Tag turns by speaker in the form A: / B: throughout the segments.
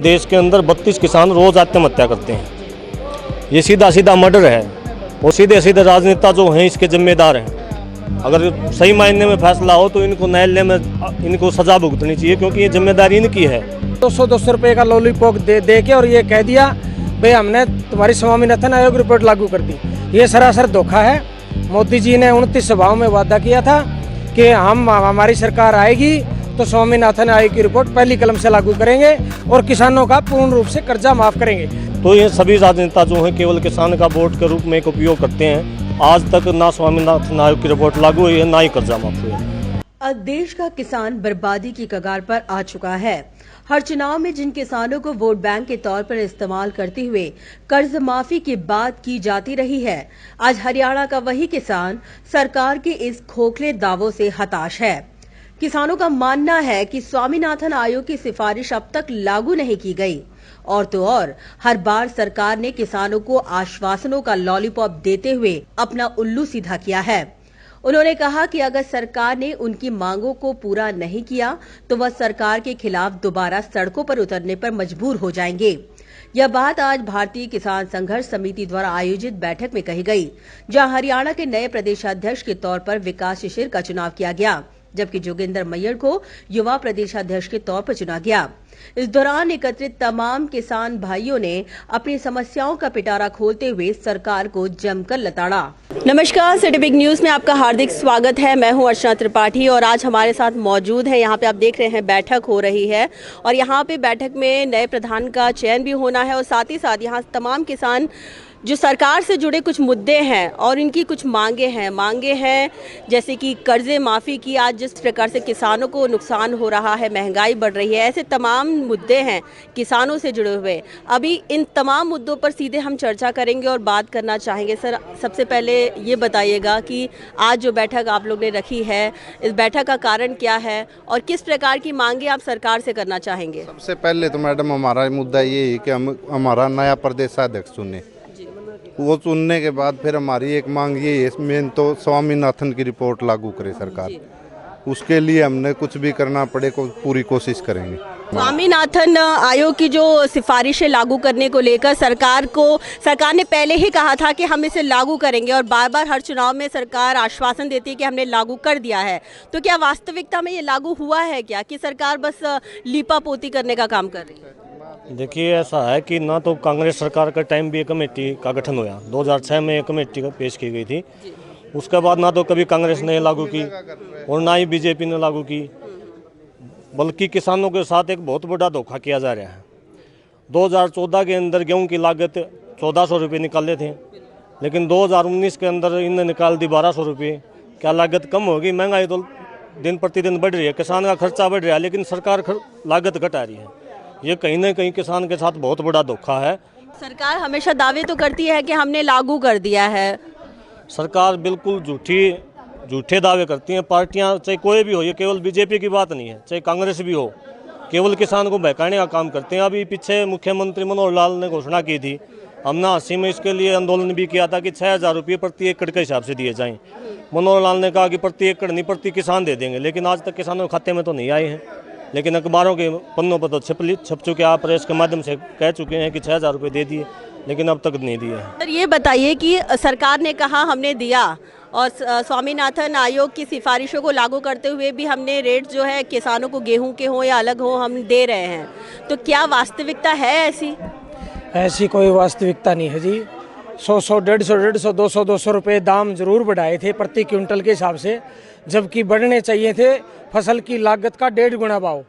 A: देश के अंदर 32 किसान रोज आत्महत्या करते हैं। ये सीधा सीधा मर्डर है और सीधे सीधे राजनेता जो हैं इसके जिम्मेदार हैं। अगर सही मायने में फैसला हो तो इनको न्यायालय में इनको सजा भुगतनी चाहिए, क्योंकि ये जिम्मेदारी इनकी है।
B: 200 रुपये का लॉलीपॉप दे के और ये कह दिया भाई हमने तुम्हारी स्वामीनाथन आयोग रिपोर्ट लागू कर दी। ये सरासर धोखा है। मोदी जी ने 29 सभाओं में वादा किया था कि हमारी सरकार आएगी तो स्वामीनाथन आयोग की रिपोर्ट पहली कलम से लागू करेंगे और किसानों का पूर्ण रूप से कर्जा माफ करेंगे।
A: तो ये सभी राजनेता जो हैं केवल किसान का वोट के रूप में एक उपयोग करते हैं। आज तक ना स्वामीनाथन आयोग की रिपोर्ट लागू हुई है, ना ही कर्जा माफ हुआ है।
C: अब देश का किसान बर्बादी की कगार पर आ चुका है। हर चुनाव में जिन किसानों को वोट बैंक के तौर पर इस्तेमाल करते हुए कर्ज माफी की बात की जाती रही है, आज हरियाणा का वही किसान सरकार के इस खोखले दावों से हताश है। किसानों का मानना है कि स्वामीनाथन आयोग की सिफारिश अब तक लागू नहीं की गई, और तो और हर बार सरकार ने किसानों को आश्वासनों का लॉलीपॉप देते हुए अपना उल्लू सीधा किया है। उन्होंने कहा कि अगर सरकार ने उनकी मांगों को पूरा नहीं किया तो वह सरकार के खिलाफ दोबारा सड़कों पर उतरने पर मजबूर हो जाएंगे। यह बात आज भारतीय किसान संघर्ष समिति द्वारा आयोजित बैठक में कही गई, जहां हरियाणा के नए प्रदेशाध्यक्ष के तौर पर विकास शिशिर का चुनाव किया गया, जबकि जोगिंदर मैयर को युवा प्रदेशाध्यक्ष के तौर पर चुना गया। इस दौरान एकत्रित तमाम किसान भाइयों ने अपनी समस्याओं का पिटारा खोलते हुए सरकार को जमकर लताड़ा। नमस्कार, सिटी बिग न्यूज में आपका हार्दिक स्वागत है। मैं हूं अर्चना त्रिपाठी और आज हमारे साथ मौजूद है, यहाँ पे आप देख रहे हैं बैठक हो रही है और यहाँ पे बैठक में नए प्रधान का चयन भी होना है और साथ ही साथ यहाँ तमाम किसान जो सरकार से जुड़े कुछ मुद्दे हैं और इनकी कुछ मांगे हैं जैसे कि कर्जे माफ़ी की। आज जिस प्रकार से किसानों को नुकसान हो रहा है, महंगाई बढ़ रही है, ऐसे तमाम मुद्दे हैं किसानों से जुड़े हुए। अभी इन तमाम मुद्दों पर सीधे हम चर्चा करेंगे और बात करना चाहेंगे। सर, सबसे पहले ये बताइएगा कि आज जो बैठक आप लोग ने रखी है, इस बैठक का कारण क्या है और किस प्रकार की मांगे आप सरकार से करना चाहेंगे?
D: सबसे पहले तो मैडम हमारा मुद्दा ये है कि हम हमारा नया प्रदेशाध्यक्ष चुने, वो चुनने के बाद फिर हमारी एक मांग ये है, मेन तो स्वामीनाथन की रिपोर्ट लागू करे सरकार। उसके लिए हमने कुछ भी करना पड़े को पूरी कोशिश करेंगे।
C: स्वामीनाथन आयोग की जो सिफारिशें लागू करने को लेकर सरकार ने पहले ही कहा था कि हम इसे लागू करेंगे और बार बार हर चुनाव में सरकार आश्वासन देती है कि हमने लागू कर दिया है। तो क्या वास्तविकता में ये लागू हुआ है क्या, कि सरकार बस लीपा पोती करने का काम कर रही है?
A: देखिए, ऐसा है कि ना तो कांग्रेस सरकार का टाइम भी एक कमेटी का गठन हुआ, 2006 में एक कमेटी पेश की गई थी। उसके बाद ना तो कभी कांग्रेस ने लागू की और ना ही बीजेपी ने लागू की, बल्कि किसानों के साथ एक बहुत बड़ा धोखा किया जा रहा है। 2014 के अंदर गेहूं की लागत 1400 रुपये निकाले थे, लेकिन 2019 के अंदर इन्हें निकाल दी 1200 रुपये। क्या लागत कम होगी? महंगाई तो दिन प्रतिदिन बढ़ रही है, किसान का खर्चा बढ़ रहा है, लेकिन सरकार लागत घटा रही है। ये कहीं ना कहीं किसान के साथ बहुत बड़ा धोखा है।
C: सरकार हमेशा दावे तो करती है कि हमने लागू कर दिया है।
A: सरकार बिल्कुल झूठे दावे करती हैं। पार्टियां चाहे कोई भी हो, ये केवल बीजेपी की बात नहीं है, चाहे कांग्रेस भी हो, केवल किसान को बहकाने का काम करते हैं। अभी पीछे मुख्यमंत्री मनोहर लाल ने घोषणा की थी, हमने हांसी में इसके लिए आंदोलन भी किया था कि 6000 रुपये प्रति एकड़ के हिसाब से दिए जाएं। मनोहर लाल ने कहा कि प्रति एकड़ नहीं, प्रति किसान दे देंगे, लेकिन आज तक किसानों के खाते में तो नहीं आए हैं। लेकिन अखबारों के पन्नों पर तो छप चुके, आप प्रेस के माध्यम से कह चुके हैं कि 6000 रुपये दे दिए, लेकिन अब तक नहीं दिए।
C: सर, ये बताइए कि सरकार ने कहा हमने दिया और स्वामीनाथन आयोग की सिफारिशों को लागू करते हुए भी हमने रेट जो है किसानों को गेहूं के हो या अलग हो हम दे रहे हैं, तो क्या वास्तविकता है ऐसी?
B: ऐसी कोई वास्तविकता नहीं है जी। 100, 150, 200 रुपये दाम जरूर बढ़ाए थे प्रति क्विंटल के हिसाब से, जबकि बढ़ने चाहिए थे फसल की लागत का 1.5 गुना भाव।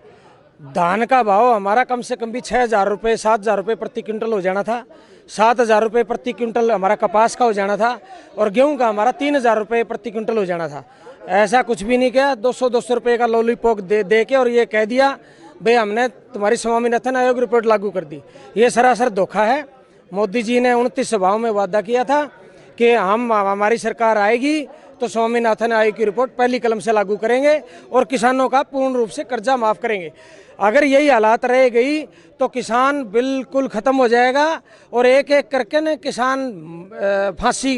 B: धान का भाव हमारा कम से कम भी 6000 रुपये, 7000 रुपये प्रति क्विंटल हो जाना था। 7000 रुपये प्रति क्विंटल हमारा कपास का हो जाना था और गेहूं का हमारा 3000 रुपये प्रति क्विंटल हो जाना था। ऐसा कुछ भी नहीं किया। 200 रुपये का लॉलीपॉप दे के और ये कह दिया भाई हमने तुम्हारी स्वामीनाथन आयोग रिपोर्ट लागू कर दी। ये सरासर धोखा है। मोदी जी ने 29 सभाओं में वादा किया था कि हमारी सरकार आएगी तो स्वामीनाथन आयोग की रिपोर्ट पहली कलम से लागू करेंगे और किसानों का पूर्ण रूप से कर्जा माफ करेंगे। अगर यही हालात रह गई तो किसान बिल्कुल ख़त्म हो जाएगा और एक एक करके न किसान फांसी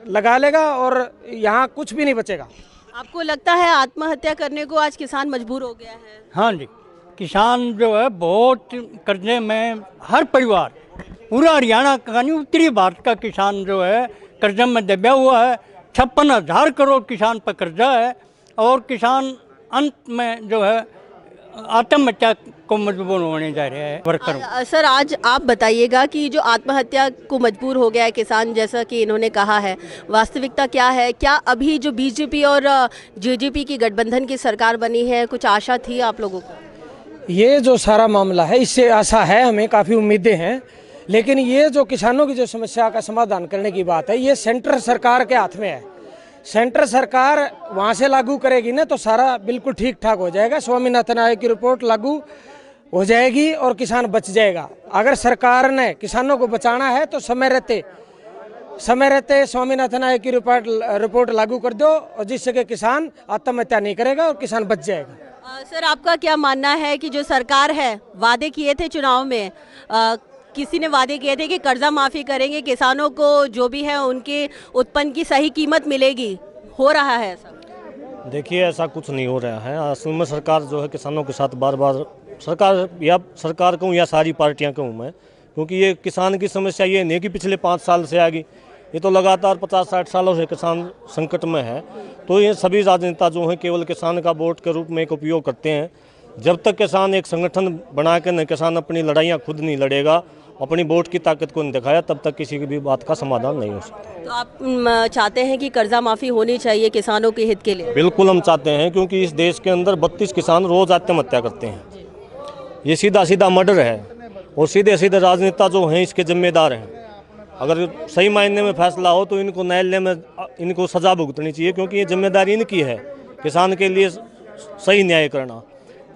B: लगा लेगा और यहाँ कुछ भी नहीं बचेगा।
C: आपको लगता है आत्महत्या करने को आज किसान मजबूर हो गया है?
E: हाँ जी, किसान जो है बहुत कर्जे में, हर परिवार, पूरा हरियाणा का नहीं उत्तरी भारत का किसान जो है कर्जा में दबा हुआ है। 56,000 करोड़ किसान पर कर्जा है और किसान अंत में जो है आत्महत्या को मजबूर होने जा रहे हैं वर्कर।
C: सर, आज आप बताइएगा कि जो आत्महत्या को मजबूर हो गया है किसान, जैसा कि इन्होंने कहा है, वास्तविकता क्या है? क्या अभी जो बीजेपी और जेजेपी की गठबंधन की सरकार बनी है, कुछ आशा थी आप लोगों को?
B: ये जो सारा मामला है, इससे आशा है, हमें काफ़ी उम्मीदें हैं, लेकिन ये जो किसानों की जो समस्या का समाधान करने की बात है, ये सेंटर सरकार के हाथ में है। सेंटर सरकार वहाँ से लागू करेगी ना तो सारा बिल्कुल ठीक ठाक हो जाएगा। स्वामीनाथन आयोग की रिपोर्ट लागू हो जाएगी और किसान बच जाएगा। अगर सरकार ने किसानों को बचाना है तो समय रहते स्वामीनाथन आयोग की रिपोर्ट लागू कर दो, और जिससे कि किसान आत्महत्या नहीं करेगा और किसान बच जाएगा।
C: सर, आपका क्या मानना है कि जो सरकार है, वादे किए थे चुनाव में, किसी ने वादे किए थे कि कर्जा माफ़ी करेंगे, किसानों को जो भी है उनके उत्पन्न की सही कीमत मिलेगी, हो रहा है ऐसा?
A: देखिए, ऐसा कुछ नहीं हो रहा है। असल में सरकार जो है किसानों के साथ बार बार, सरकार कहूँ या सारी पार्टियां कहूँ मैं, क्योंकि ये किसान की समस्या ये नहीं कि पिछले 5 साल से आ गई, ये तो लगातार 50-60 सालों से किसान संकट में है। तो ये सभी राजनेता जो हैं केवल किसान का वोट के रूप में एक उपयोग करते हैं। जब तक किसान एक संगठन बना के न किसान अपनी लड़ाइयाँ खुद नहीं लड़ेगा, अपनी वोट की ताकत को नहीं दिखाया, तब तक किसी की भी बात का समाधान नहीं हो सकता।
C: तो आप चाहते हैं कि कर्जा माफ़ी होनी चाहिए किसानों के हित के लिए?
A: बिल्कुल हम चाहते हैं, क्योंकि इस देश के अंदर 32 किसान रोज आत्महत्या करते हैं। ये सीधा सीधा मर्डर है और सीधे सीधे राजनेता जो हैं इसके जिम्मेदार हैं। अगर सही मायने में फैसला हो तो इनको न्यायालय में इनको सजा भुगतनी चाहिए, क्योंकि ये जिम्मेदारी इनकी है किसान के लिए सही न्याय करना।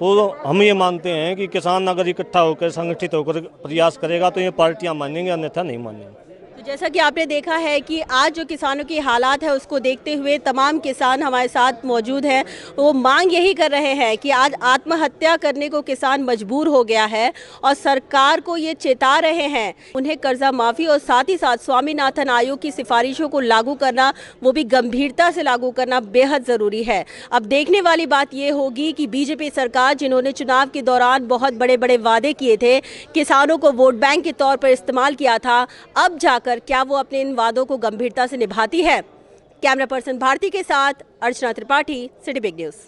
A: तो हम ये मानते हैं कि किसान अगर इकट्ठा होकर संगठित होकर प्रयास करेगा तो ये पार्टियां मानेंगे, अन्यथा नहीं मानेंगे।
C: तो जैसा कि आपने देखा है कि आज जो किसानों की हालात है उसको देखते हुए तमाम किसान हमारे साथ मौजूद हैं। वो मांग यही कर रहे हैं कि आज आत्महत्या करने को किसान मजबूर हो गया है और सरकार को ये चेता रहे हैं उन्हें कर्जा माफ़ी और साथ ही साथ स्वामीनाथन आयोग की सिफारिशों को लागू करना, वो भी गंभीरता से लागू करना बेहद ज़रूरी है। अब देखने वाली बात ये होगी कि बीजेपी सरकार, जिन्होंने चुनाव के दौरान बहुत बड़े बड़े वादे किए थे, किसानों को वोट बैंक के तौर पर इस्तेमाल किया था, अब जाकर क्या वो अपने इन वादों को गंभीरता से निभाती है? कैमरा पर्सन भारती के साथ अर्चना त्रिपाठी, सिटी बिग न्यूज़।